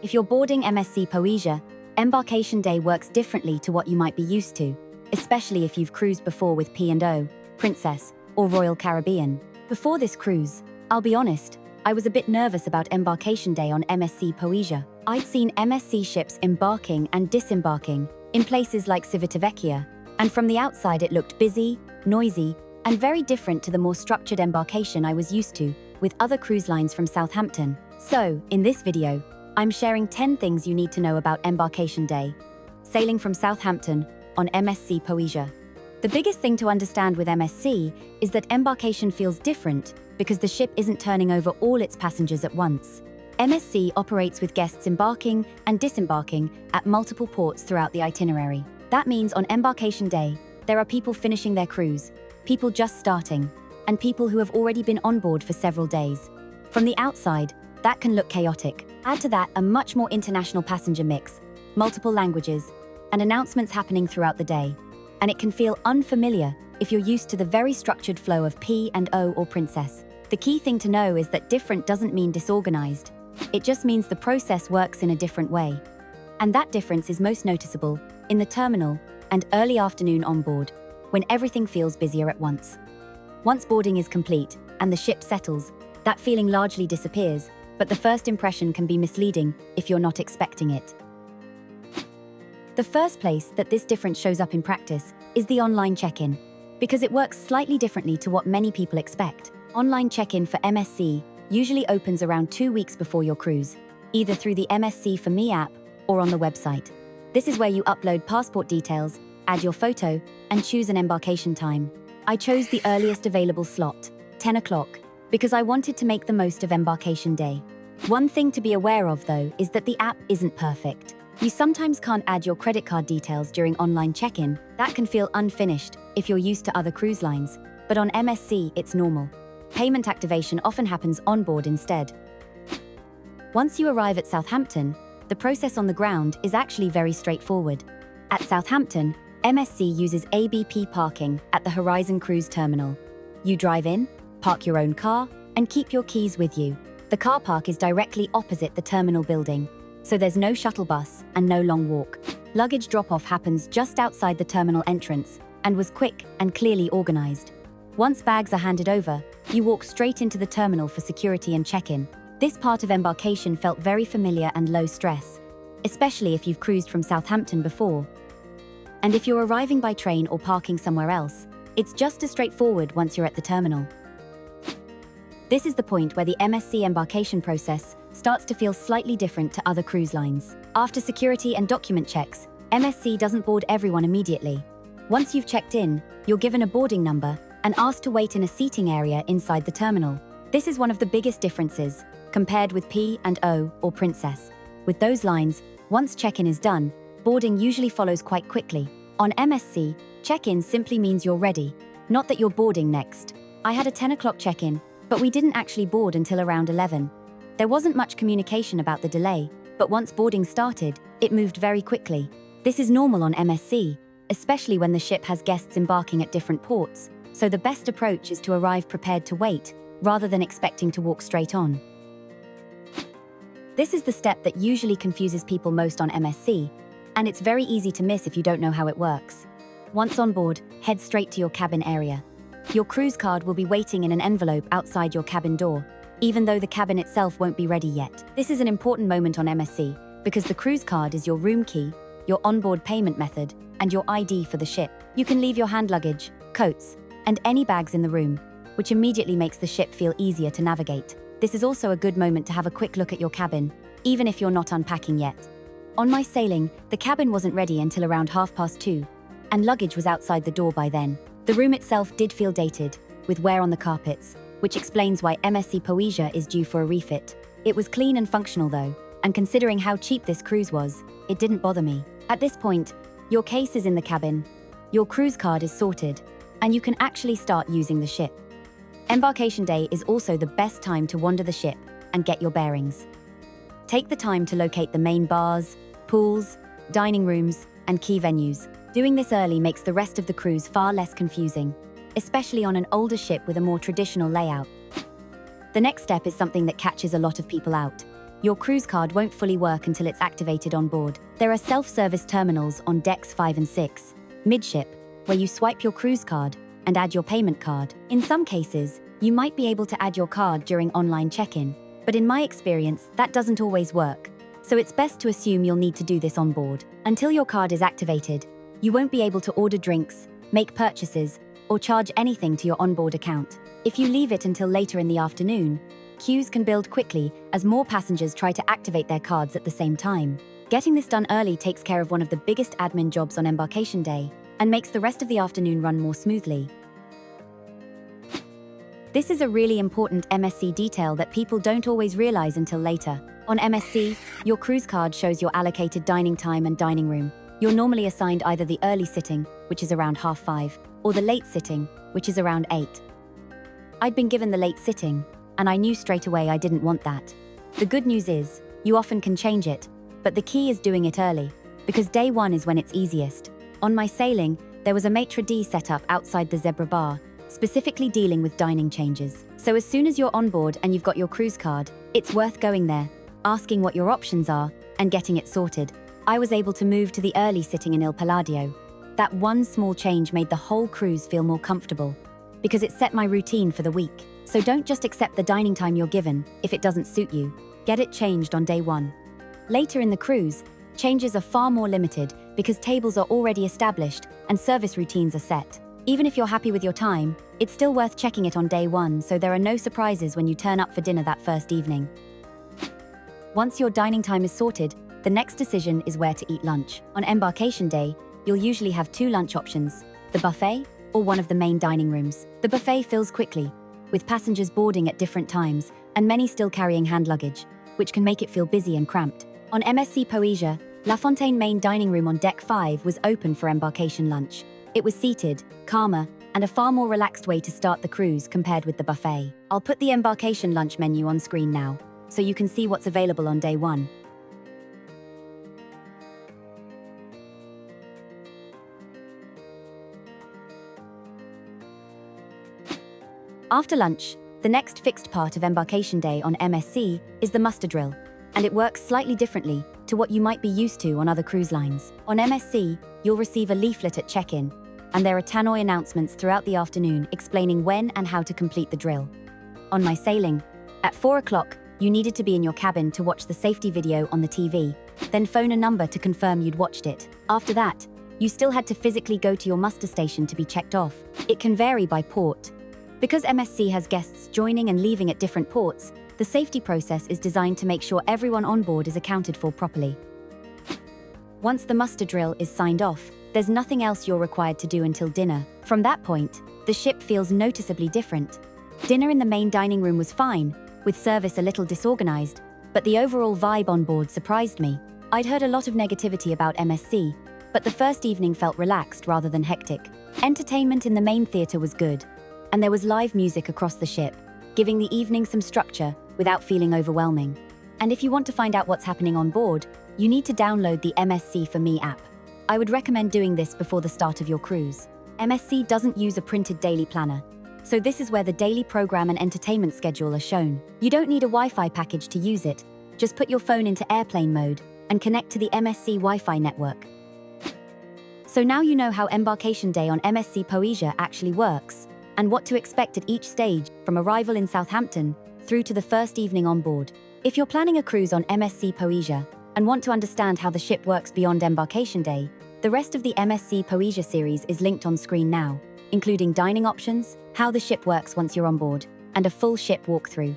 If you're boarding MSC Poesia, embarkation day works differently to what you might be used to, especially if you've cruised before with P&O, Princess, or Royal Caribbean. Before this cruise, I'll be honest, I was a bit nervous about embarkation day on MSC Poesia. I'd seen MSC ships embarking and disembarking in places like Civitavecchia, and from the outside it looked busy, noisy, and very different to the more structured embarkation I was used to with other cruise lines from Southampton. So, in this video, I'm sharing 10 things you need to know about embarkation day, sailing from Southampton on MSC Poesia. The biggest thing to understand with MSC is that embarkation feels different because the ship isn't turning over all its passengers at once. MSC operates with guests embarking and disembarking at multiple ports throughout the itinerary. That means on embarkation day, there are people finishing their cruise, people just starting, and people who have already been on board for several days. From the outside, that can look chaotic. Add to that a much more international passenger mix, multiple languages, and announcements happening throughout the day. And it can feel unfamiliar if you're used to the very structured flow of P&O or Princess. The key thing to know is that different doesn't mean disorganized. It just means the process works in a different way. And that difference is most noticeable in the terminal and early afternoon on board, when everything feels busier at once. Once boarding is complete and the ship settles, that feeling largely disappears, but the first impression can be misleading if you're not expecting it. The first place that this difference shows up in practice is the online check-in, because it works slightly differently to what many people expect. Online check-in for MSC usually opens around 2 weeks before your cruise, either through the MSC For Me app or on the website. This is where you upload passport details, add your photo, and choose an embarkation time. I chose the earliest available slot, 10 o'clock, because I wanted to make the most of embarkation day. One thing to be aware of, though, is that the app isn't perfect. You sometimes can't add your credit card details during online check-in. That can feel unfinished if you're used to other cruise lines, but on MSC, it's normal. Payment activation often happens on board instead. Once you arrive at Southampton, the process on the ground is actually very straightforward. At Southampton, MSC uses ABP parking at the Horizon Cruise Terminal. You drive in, park your own car, and keep your keys with you. The car park is directly opposite the terminal building, so there's no shuttle bus and no long walk. Luggage drop-off happens just outside the terminal entrance and was quick and clearly organized. Once bags are handed over, you walk straight into the terminal for security and check-in. This part of embarkation felt very familiar and low stress, especially if you've cruised from Southampton before. And if you're arriving by train or parking somewhere else, it's just as straightforward once you're at the terminal. This is the point where the MSC embarkation process starts to feel slightly different to other cruise lines. After security and document checks, MSC doesn't board everyone immediately. Once you've checked in, you're given a boarding number and asked to wait in a seating area inside the terminal. This is one of the biggest differences compared with P&O or Princess. With those lines, once check-in is done, boarding usually follows quite quickly. On MSC, check-in simply means you're ready, not that you're boarding next. I had a 10 o'clock check-in, but we didn't actually board until around 11. There wasn't much communication about the delay, but once boarding started, it moved very quickly. This is normal on MSC, especially when the ship has guests embarking at different ports, so the best approach is to arrive prepared to wait, rather than expecting to walk straight on. This is the step that usually confuses people most on MSC, and it's very easy to miss if you don't know how it works. Once on board, head straight to your cabin area. Your cruise card will be waiting in an envelope outside your cabin door, even though the cabin itself won't be ready yet. This is an important moment on MSC because the cruise card is your room key, your onboard payment method, and your ID for the ship. You can leave your hand luggage, coats, and any bags in the room, which immediately makes the ship feel easier to navigate. This is also a good moment to have a quick look at your cabin, even if you're not unpacking yet. On my sailing, the cabin wasn't ready until around 2:30, and luggage was outside the door by then. The room itself did feel dated, with wear on the carpets, which explains why MSC Poesia is due for a refit. It was clean and functional though, and considering how cheap this cruise was, it didn't bother me. At this point, your case is in the cabin, your cruise card is sorted, and you can actually start using the ship. Embarkation day is also the best time to wander the ship and get your bearings. Take the time to locate the main bars, pools, dining rooms, and key venues. Doing this early makes the rest of the cruise far less confusing, especially on an older ship with a more traditional layout. The next step is something that catches a lot of people out. your cruise card won't fully work until it's activated on board. There are self-service terminals on decks 5 and 6, midship, where you swipe your cruise card and add your payment card. In some cases, you might be able to add your card during online check-in, but in my experience, that doesn't always work. So it's best to assume you'll need to do this on board. Until your card is activated, you won't be able to order drinks, make purchases, or charge anything to your onboard account. If you leave it until later in the afternoon, queues can build quickly as more passengers try to activate their cards at the same time. Getting this done early takes care of one of the biggest admin jobs on embarkation day and makes the rest of the afternoon run more smoothly. This is a really important MSC detail that people don't always realize until later. On MSC, your cruise card shows your allocated dining time and dining room. You're normally assigned either the early sitting, which is around 5:30, or the late sitting, which is around 8. I'd been given the late sitting, and I knew straight away I didn't want that. The good news is, you often can change it, but the key is doing it early, because day one is when it's easiest. On my sailing, there was a maitre d' set up outside the zebra bar, specifically dealing with dining changes. So as soon as you're on board and you've got your cruise card, it's worth going there, asking what your options are, and getting it sorted. I was able to move to the early sitting in Il Palladio. That one small change made the whole cruise feel more comfortable, because it set my routine for the week. So don't just accept the dining time you're given if it doesn't suit you. Get it changed on day one. Later in the cruise, changes are far more limited because tables are already established and service routines are set. Even if you're happy with your time, it's still worth checking it on day one so there are no surprises when you turn up for dinner that first evening. Once your dining time is sorted, the next decision is where to eat lunch. On embarkation day, you'll usually have 2 lunch options, the buffet or one of the main dining rooms. The buffet fills quickly, with passengers boarding at different times and many still carrying hand luggage, which can make it feel busy and cramped. On MSC Poesia, La Fontaine main dining room on deck 5 was open for embarkation lunch. It was seated, calmer, and a far more relaxed way to start the cruise compared with the buffet. I'll put the embarkation lunch menu on screen now, so you can see what's available on day one. After lunch, the next fixed part of embarkation day on MSC is the muster drill, and it works slightly differently to what you might be used to on other cruise lines. On MSC, you'll receive a leaflet at check-in, and there are tannoy announcements throughout the afternoon explaining when and how to complete the drill. On my sailing, at 4 o'clock, you needed to be in your cabin to watch the safety video on the TV, then phone a number to confirm you'd watched it. After that, you still had to physically go to your muster station to be checked off. It can vary by port. Because MSC has guests joining and leaving at different ports, the safety process is designed to make sure everyone on board is accounted for properly. Once the muster drill is signed off, there's nothing else you're required to do until dinner. From that point, the ship feels noticeably different. Dinner in the main dining room was fine, with service a little disorganized, but the overall vibe on board surprised me. I'd heard a lot of negativity about MSC, but the first evening felt relaxed rather than hectic. Entertainment in the main theatre was good, and there was live music across the ship, giving the evening some structure without feeling overwhelming. And if you want to find out what's happening on board, you need to download the MSC For Me app. I would recommend doing this before the start of your cruise. MSC doesn't use a printed daily planner, so this is where the daily program and entertainment schedule are shown. You don't need a Wi-Fi package to use it, just put your phone into airplane mode and connect to the MSC Wi-Fi network. So now you know how embarkation day on MSC Poesia actually works, and what to expect at each stage, from arrival in Southampton through to the first evening on board. If you're planning a cruise on MSC Poesia and want to understand how the ship works beyond embarkation day, the rest of the MSC Poesia series is linked on screen now, including dining options, how the ship works once you're on board, and a full ship walkthrough.